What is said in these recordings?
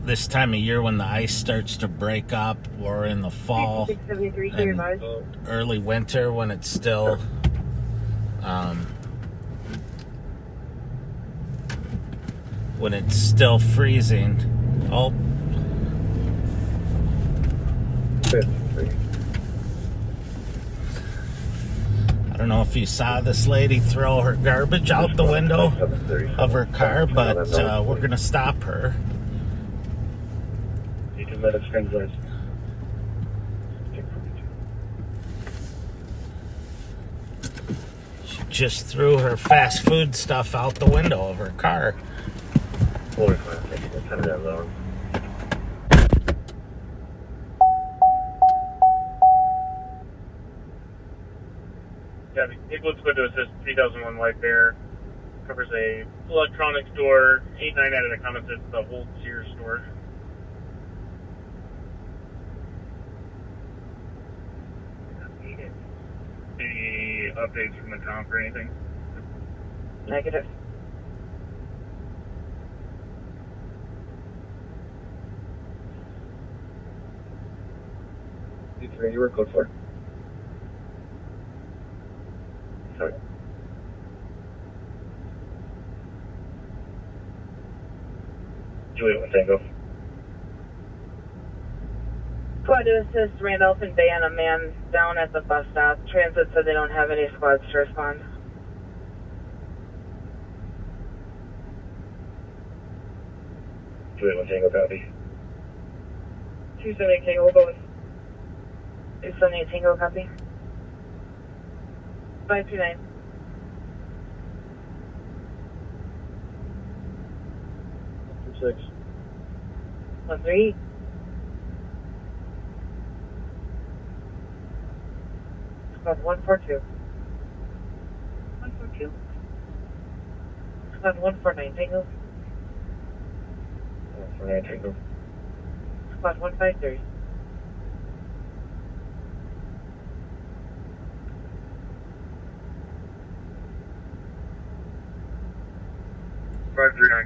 this time of year when the ice starts to break up, or in the fall and early winter when it's still freezing. Oh. I don't know if you saw this lady throw her garbage out the window of her car, but we're going to stop her. You can let us translate. She just threw her fast food stuff out the window of her car. Turn that low. Yeah, the Equals Window Assist 3001 White Bear covers a electronics store. 8-9 out of the comments, it's the whole Sears store. Any updates from the comp or anything? Negative. You were code for? Sorry. Juliet, one tango. Squad to assist Randolph and Bay on a man down at the bus stop. Transit said they don't have any squads to respond. Juliet, one tango, copy. 278 Tango, we'll go with 278 Tango, copy. 529. Six. 13. Squad 142. 142. Squad 149 Tango. 149 tango. Squad 153.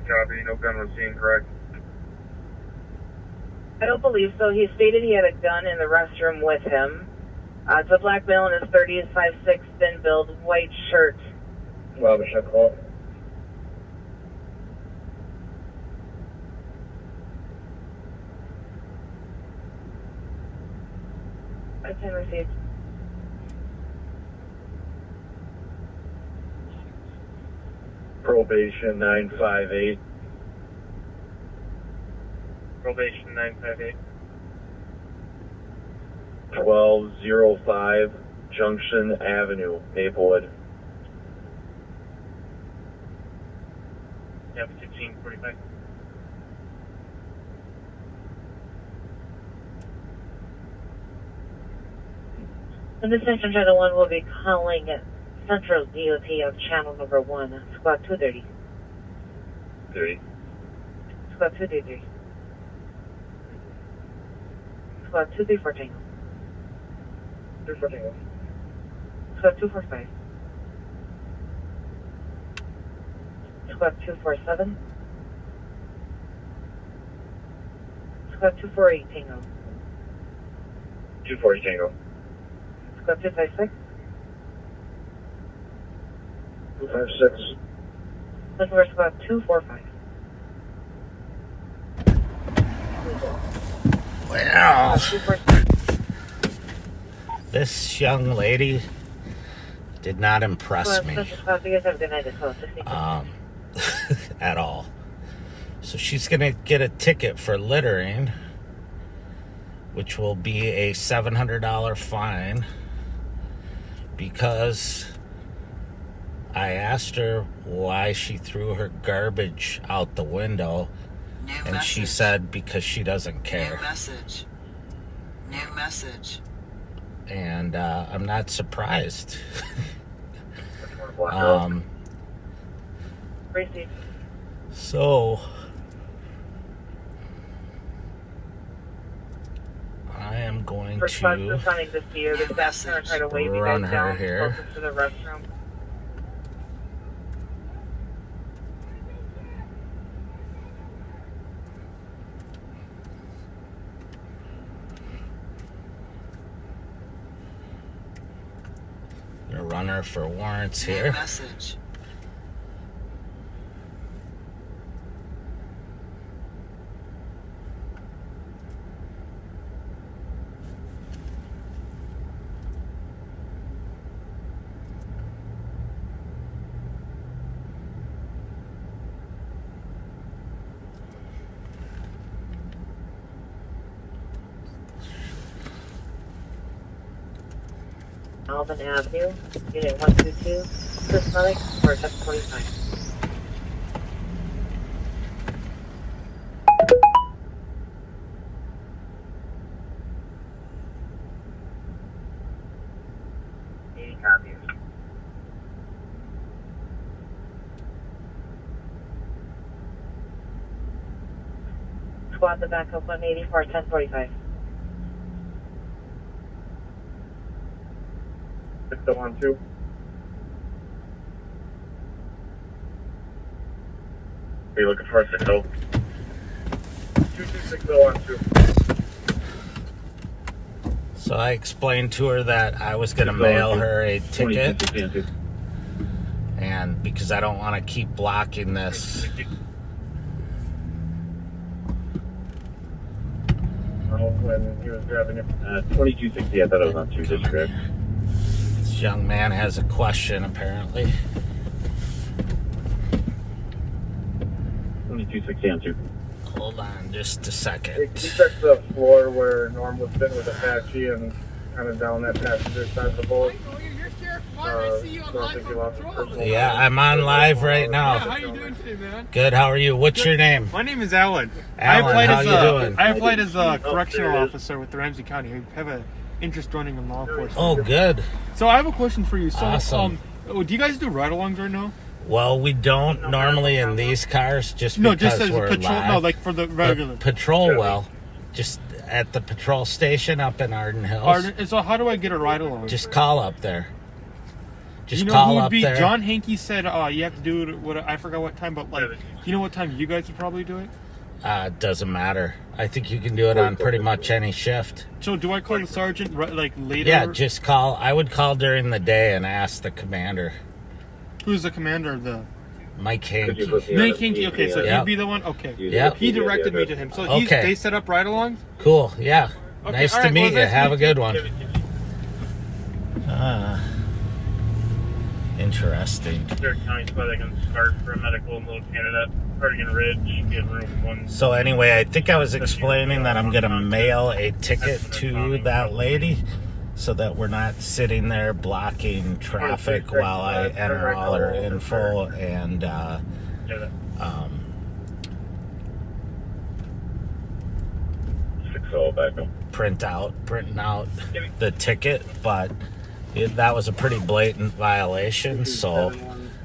Copy. No gun was seen, correct? I don't believe so. He stated he had a gun in the restroom with him. It's a black male in his 30s, 5'6", thin build, white shirt. Well, Michelle, call. I can receive. Probation 958. Probation 958. 1205 Junction Avenue, Maplewood. Yeah, 1545. And this Central Channel 1 will be calling Central DOT of Channel number 1, Squad 230. 30. Squad 233. Squad 234 Tango. 234 Tango. Squad 245. Squad 247. Squad 248 Tango. 240 Tango. Squad 256. 256. Looking for Squad 245. Well, Squad 246. this young lady did not impress me You guys have a good night as well. at all. So she's going to get a ticket for littering, which will be a $700 fine, because I asked her why she threw her garbage out the window, and she said because she doesn't care. New message. And I'm not surprised. Receive. So I am going For Squad to responding to you, the staff's going to try to wave you run guys her down here. closer to the restroom. run her for warrants New here. message. Alvin Avenue, Unit 122, Prismatic, or 745. Copies. Squad the backup 180 for 1045. 6012. Are you looking for a 60? 226012. So I explained to her that I was going to mail her a ticket, and because I don't want to keep blocking this. When he was grabbing it. 2260, I thought it was on 2 disregard. This young man has a question, apparently. 2260 on 2. Hold on just a He second. checked the floor where Norm was sitting with Apache and kind of down that passenger side of the boat. Yeah, I'm on live right now. How you doing today, man? Good, how are you? What's your name? My name is Alan. Alan, how you doing? I applied as a correctional officer with the Ramsey County. I have an interest joining in law enforcement. Oh, good. So I have a question for you. So, Awesome. Do you guys do ride-alongs right now? Well, we don't normally in these cars just No, because just as a we're patrol. live. No, like for the regular. Patrol, well, just at the patrol station up in Arden Hills. So how do I get a ride-along? Just call up there. Just you know call who would up be? there. John Hankey said you have to do it. What I forgot what time, but like, you know what time you guys would probably do it? Doesn't matter. I think you can do it on pretty much any shift. So do I call the sergeant like later? Yeah, just call. I would call during the day and ask the commander, Who's the commander of the? Mike Hankey. Mike Hankey. Okay, so Yeah. he'd be the one. Okay. Yeah. He directed me to him. So Okay. they set up ride-alongs. Cool. Yeah. Okay, Nice all to right, meet well, you. nice to Have a meet good you. one. Interesting. There county spot I can start for a medical in Little Canada, Cardigan Ridge, get room 1. So anyway, I think I was explaining that I'm going to mail a ticket to that lady so that we're not sitting there blocking traffic while I enter all her info and printing out the ticket, but that was a pretty blatant violation. So,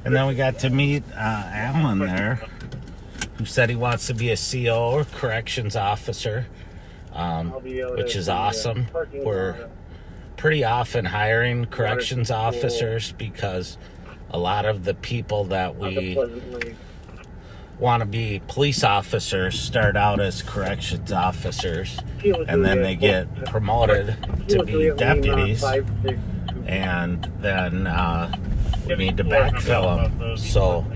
and then we got to meet Alan there, who said he wants to be a CO or corrections officer, which is awesome. We're pretty often hiring corrections officers because a lot of the people that we want to be police officers start out as corrections officers, and then they get promoted to be deputies, and then we need to backfill them. So